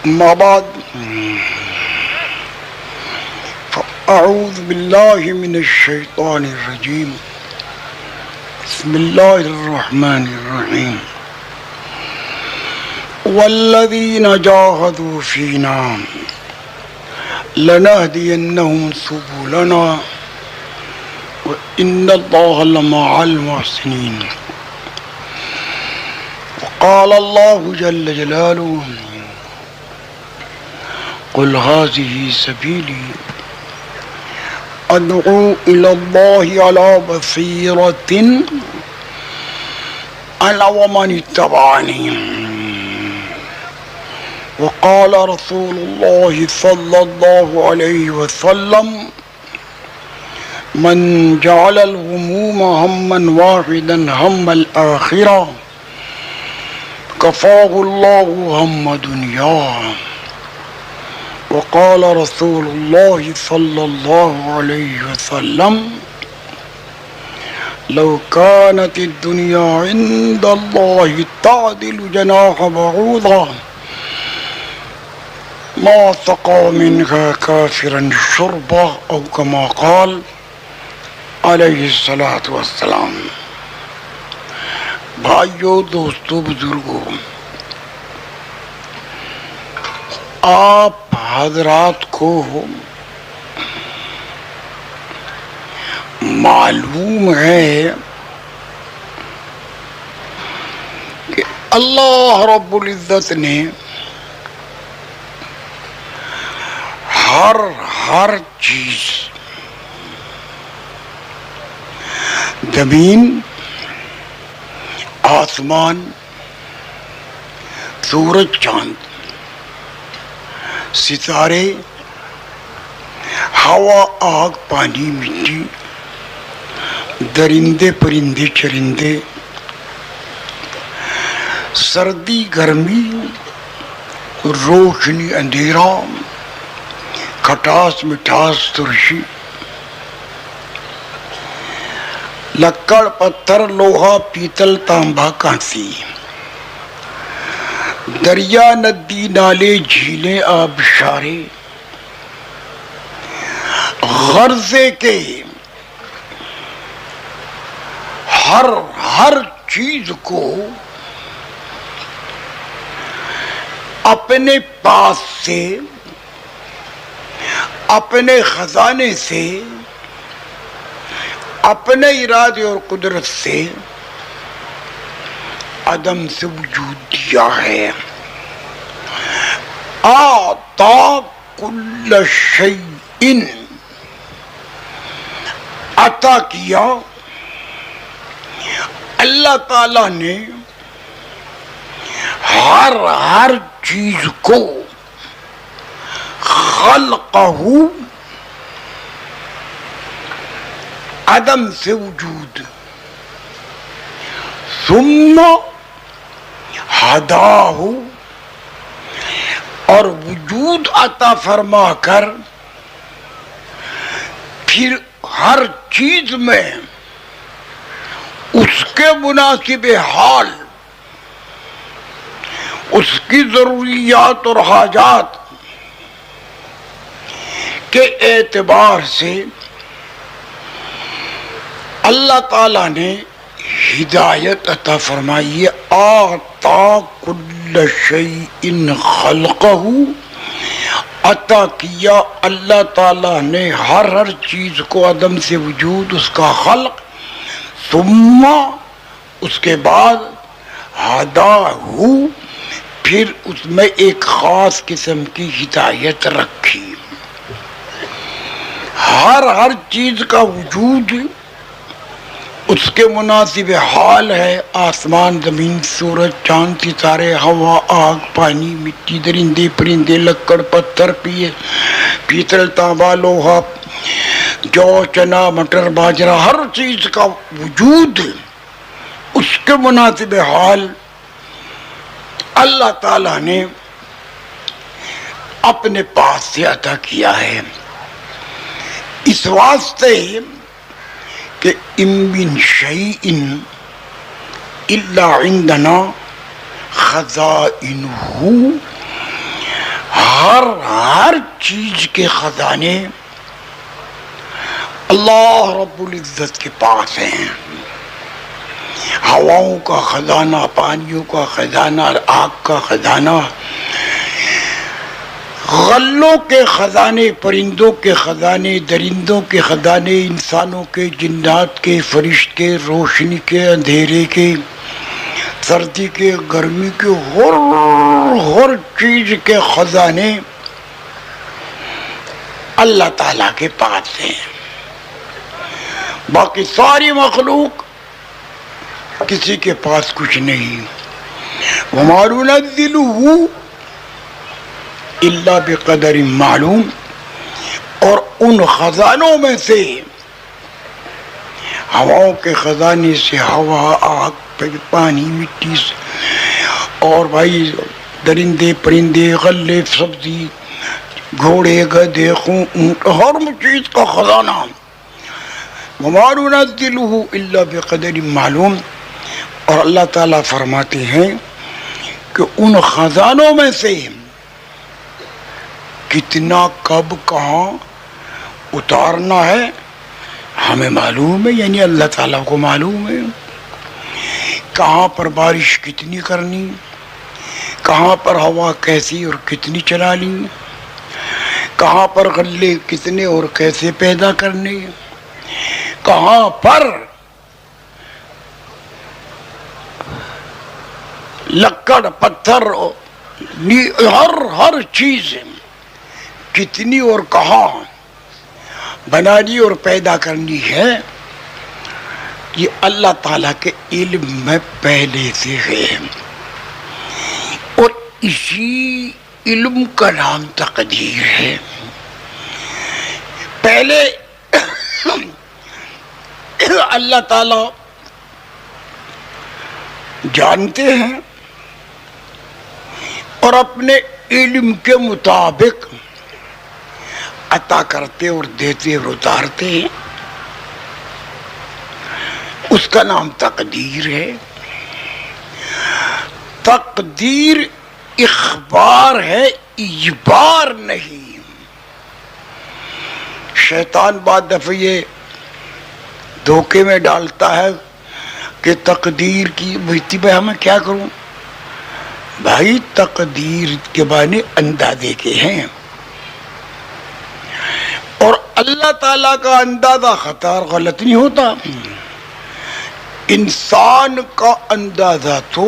أما بعد فأعوذ بالله من الشيطان الرجيم بسم الله الرحمن الرحيم والذين جاهدوا فينا لنهدينهم سبلنا وإن الله لمع المحسنين وقال الله جل جلاله قل هذه سبيلي أدعو إلى الله على بصيرة أنا ومن اتبعني وقال رسول الله صلى الله عليه وسلم من جعل الهموم هما واحدا هم الآخرة كفاه الله هم دنياه وقال رسول الله صلى الله عليه وسلم لو كانت الدنيا عند الله تعدل جناح بعوضة ما سقى منها كافرا شربا أو كما قال علیہ الصلاۃ والسلام. بھائیو، دوستو، بزرگو، آپ حضرات کو معلوم ہے کہ اللہ رب العزت نے ہر چیز، زمین، آسمان، سورج، چاند، ستارے، ہوا، آگ، پانی، مٹی، درندے، پرندے، چرندے، سردی، گرمی، روشنی، اندھیرا، کھٹاس، مٹھاس، ترشی، لکڑ، پتھر، لوہا، پیتل، تانبا، کانسی، دریا، ندی، نالے، جھیلیں، آبشارے، غرضے کے ہر چیز کو اپنے پاس سے، اپنے خزانے سے، اپنے ارادے اور قدرت سے عدم سے وجود دیا ہے. آتا کل شیء، عطا کیا اللہ تعالی نے ہر چیز کو، خلقہ، عدم سے وجود، ثم ہداہ، اور وجود عطا فرما کر پھر ہر چیز میں اس کے مناسب حال، اس کی ضروریات اور حاجات کے اعتبار سے اللہ تعالیٰ نے ہدایت عطا فرمائی. آتا کل شیء خلقہ، عطا کیا اللہ تعالیٰ نے ہر چیز کو عدم سے وجود، اس کا خلق، ثم، اس کے بعد، ہداہ، پھر اس میں ایک خاص قسم کی ہدایت رکھی. ہر چیز کا وجود اس کے مناسب حال ہے. آسمان، زمین، سورج، چاند، ستارے، ہوا، آگ، پانی، مٹی، درندے، پرندے، لکڑ، پتھر، پیتل، تانبا، لوہا، جو، چنا، مٹر، باجرہ، ہر چیز کا وجود اس کے مناسب حال اللہ تعالیٰ نے اپنے پاس سے عطا کیا ہے. اس واسطے کہ ان من شیء الا عندنا خزائنہ، ہر چیز کے خزانے اللہ رب العزت کے پاس ہیں. ہواؤں کا خزانہ، پانیوں کا خزانہ، آگ کا خزانہ، غلوں کے خزانے، پرندوں کے خزانے، درندوں کے خزانے، انسانوں کے، جنات کے، فرشتے، روشنی کے، اندھیرے کے، سردی کے، گرمی کے، ہر چیز کے خزانے اللہ تعالیٰ کے پاس ہیں. باقی ساری مخلوق کسی کے پاس کچھ نہیں. وَمَا نُنَزِّلُهُ إِلَّا بِقَدَرٍ معلوم. اور ان خزانوں میں سے، ہواؤں کے خزانے سے، ہوا، آگ، پانی، مٹی سے، اور بھائی درندے پرندے، غلے، سبزی، گھوڑے، گدھے، اونٹ، ہر چیز کا خزانہ. وَمَا نُنَزِّلُهُ إِلَّا بِقَدَرٍ معلوم. اور اللہ تعالیٰ فرماتے ہیں کہ ان خزانوں میں سے کتنا، کب، کہاں اتارنا ہے ہمیں معلوم ہے، یعنی اللہ تعالیٰ کو معلوم ہے. کہاں پر بارش کتنی کرنی، کہاں پر ہوا کیسی اور کتنی چلانی، کہاں پر غلے کتنے اور کیسے پیدا کرنے، کہاں پر لکڑ، پتھر، ہر چیز کتنی اور کہاں بنانی اور پیدا کرنی ہے، یہ اللہ تعالیٰ کے علم میں پہلے سے ہے. اور اسی علم کا نام تقدیر ہے. پہلے اللہ تعالیٰ جانتے ہیں اور اپنے علم کے مطابق عطا کرتے اور دیتے اور اتارتے ہیں. اس کا نام تقدیر ہے. تقدیر اخبار ہے، اجبار نہیں. شیطان بعد دفعہ یہ دھوکے میں ڈالتا ہے کہ تقدیر کی بھیتی میں ہمیں کیا کروں. بھائی تقدیر کے معنی اندازے کے ہیں، اور اللہ تعالیٰ کا اندازہ خطا اور غلط نہیں ہوتا. انسان کا اندازہ تو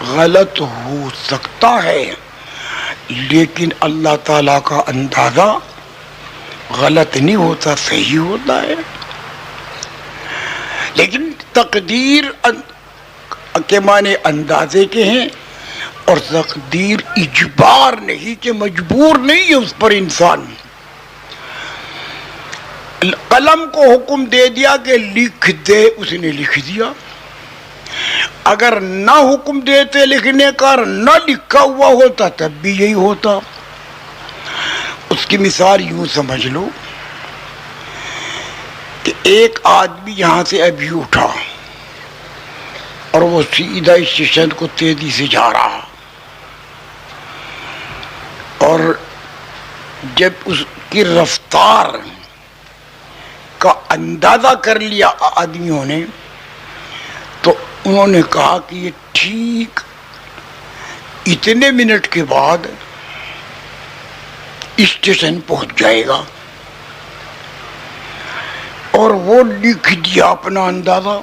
غلط ہو سکتا ہے، لیکن اللہ تعالیٰ کا اندازہ غلط نہیں ہوتا، صحیح ہوتا ہے. لیکن تقدیر کے معنی اندازے کے ہیں، اور تقدیر اجبار نہیں کہ مجبور نہیں ہے اس پر انسان. قلم کو حکم دے دیا کہ لکھ دے، اس نے لکھ دیا. اگر نہ حکم دیتے لکھنے کا، نہ لکھا ہوا ہوتا تب بھی یہی ہوتا. اس کی مثال یوں سمجھ لو کہ ایک آدمی یہاں سے ابھی اٹھا اور وہ سیدھا اسٹیشن کو تیزی سے جا رہا، اور جب اس کی رفتار کا اندازہ کر لیا آدمیوں نے، تو انہوں نے کہا کہ یہ ٹھیک اتنے منٹ کے بعد اسٹیشن پہنچ جائے گا. اور وہ لکھ دیا اپنا اندازہ،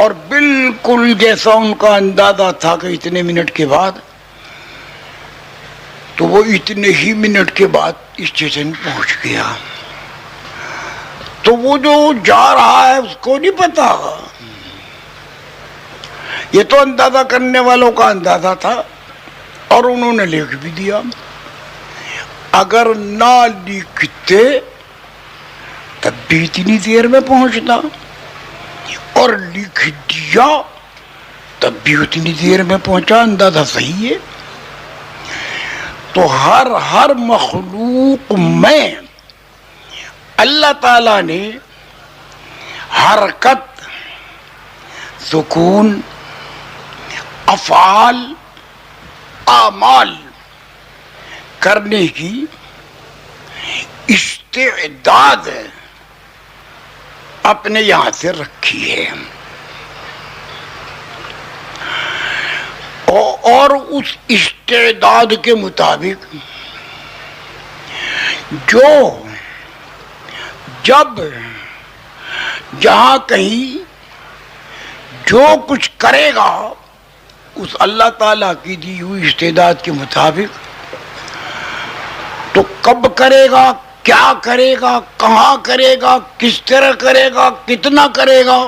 اور بالکل جیسا ان کا اندازہ تھا کہ اتنے منٹ کے بعد، تو وہ اتنے ہی منٹ کے بعد اسٹیشن پہنچ گیا. تو وہ جو جا رہا ہے اس کو نہیں پتا، یہ تو اندازہ کرنے والوں کا اندازہ تھا اور انہوں نے لکھ بھی دیا. اگر نہ لکھتے تب بھی اتنی دیر میں پہنچتا، اور لکھ دیا تب بھی اتنی دیر میں پہنچا. اندازہ صحیح ہے. تو ہر مخلوق میں اللہ تعالیٰ نے حرکت، سکون، افعال، اعمال کرنے کی استعداد اپنے یہاں سے رکھی ہے، اور اس استعداد کے مطابق جو جب جہاں کہیں جو کچھ کرے گا اس اللہ تعالیٰ کی دی ہوئی استعداد کے مطابق، تو کب کرے گا، کیا کرے گا، کہاں کرے گا، کس طرح کرے گا، کتنا کرے گا،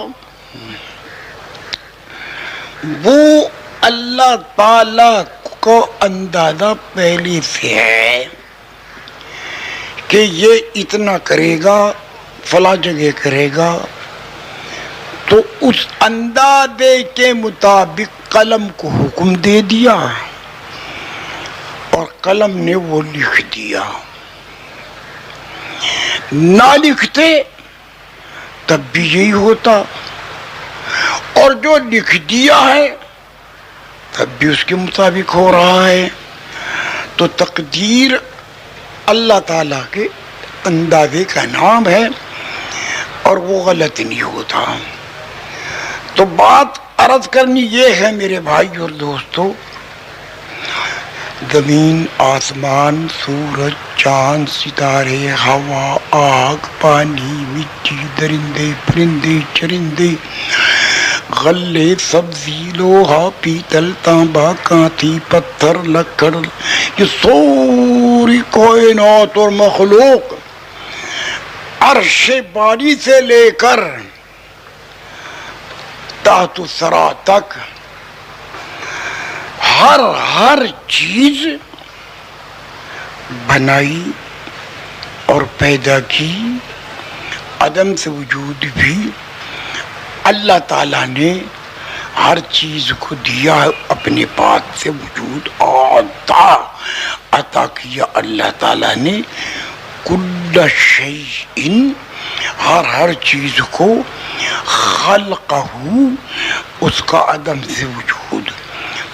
وہ اللہ تعالی کو اندازہ پہلے سے ہے کہ یہ اتنا کرے گا، فلاں جگہ کرے گا، تو اس اندازے کے مطابق قلم کو حکم دے دیا اور قلم نے وہ لکھ دیا۔ نہ لکھتے تب بھی یہی ہوتا، اور جو لکھ دیا ہے تب بھی اس کے مطابق ہو رہا ہے۔ تو تقدیر اللہ تعالیٰ کے اندازے کا نام ہے اور وہ غلط نہیں ہوتا۔ تو بات عرض کرنی یہ ہے میرے بھائی اور دوستو، زمین، آسمان، سورج، چاند، ستارے، ہوا، آگ، پانی، مٹی، درندے، پرندے، چرندے، غلے، سبزی، لوہا، پیتل، تانبا، کانتی، پتھر، لکڑ، یہ سوری کائنات اور مخلوق عرش باری سے لے کر تحت الثری تک ہر چیز بنائی اور پیدا کی، عدم سے وجود بھی اللہ تعالیٰ نے ہر چیز کو دیا، اپنے پاس سے وجود عطا کیا۔ اللہ تعالیٰ نے کل شیء، ہر چیز کو، خلقہ، اس کا عدم سے وجود،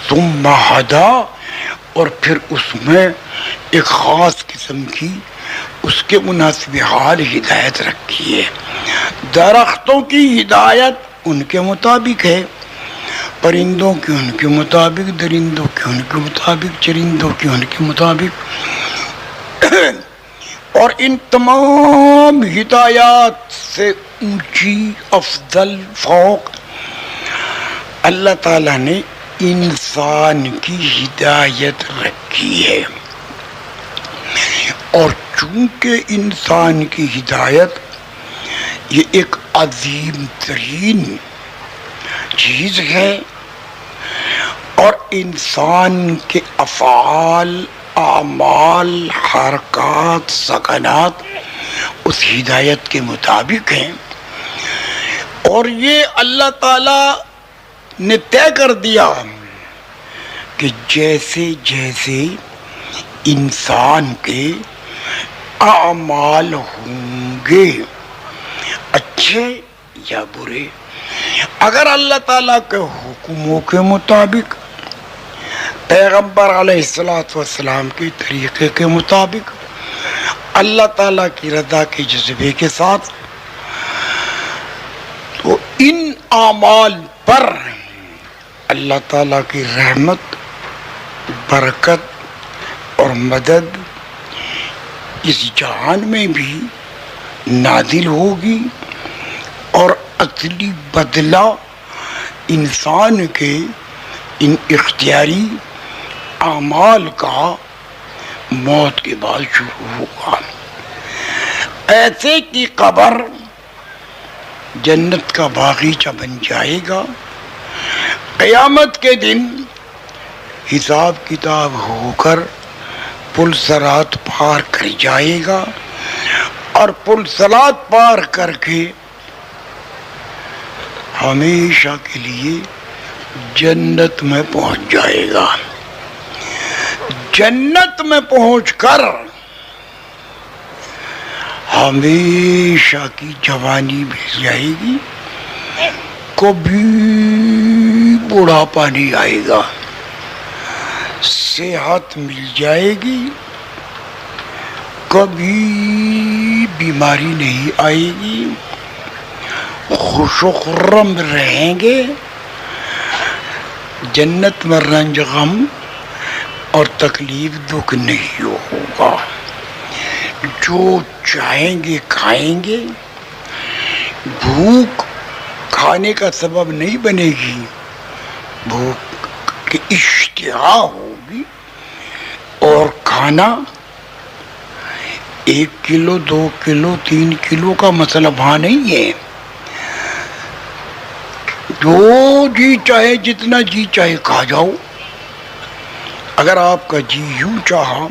ثم ہدا، اور پھر اس میں ایک خاص قسم کی اس کے مناسب حال ہدایت رکھی ہے۔ درختوں کی ہدایت ان کے مطابق ہے، پرندوں کی ان کے مطابق، درندوں کی ان کے مطابق، چرندوں کی ان کے مطابق، اور ان تمام ہدایات سے اونچی، افضل، فوق اللہ تعالیٰ نے انسان کی ہدایت رکھی ہے۔ اور چونکہ انسان کی ہدایت یہ ایک عظیم ترین چیز ہے، اور انسان کے افعال، اعمال، حرکات، سکنات اس ہدایت کے مطابق ہیں، اور یہ اللہ تعالی نے طے کر دیا کہ جیسے جیسے انسان کے اعمال ہوں گے، اچھے یا برے، اگر اللہ تعالیٰ کے حکموں کے مطابق، پیغمبر علیہ السلام کے طریقے کے مطابق، اللہ تعالیٰ کی رضا کے جذبے کے ساتھ، تو ان اعمال پر اللہ تعالیٰ کی رحمت، برکت اور مدد اس جہان میں بھی نازل ہوگی، اور اصلی بدلہ انسان کے ان اختیاری اعمال کا موت کے بعد شروع ہوگا۔ ایسے کی قبر جنت کا باغیچہ بن جائے گا، قیامت کے دن حساب کتاب ہو کر پل صراط پار کر جائے گا، اور پل صراط پار کر کے ہمیشہ کے لیے جنت میں پہنچ جائے گا۔ جنت میں پہنچ کر ہمیشہ کی جوانی مل جائے گی، کبھی بڑھاپا نہیں آئے گا، صحت مل جائے گی، کبھی بیماری نہیں آئے گی، خوش و خرم رہیں گے، جنت میں رنج غم اور تکلیف دکھ نہیں ہوگا، جو چاہیں گے کھائیں گے، بھوک کھانے کا سبب نہیں بنے گی، بھوک کی اشتہا ہوگی، اور کھانا 1 کلو 2 کلو 3 کلو کا مسئلہ وہاں نہیں ہے، جو جی چاہے جتنا جی چاہے کھا جاؤ۔ اگر آپ کا جی یوں چاہا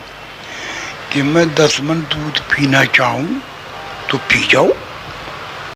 کہ میں 10 من دودھ پینا چاہوں تو پی جاؤ،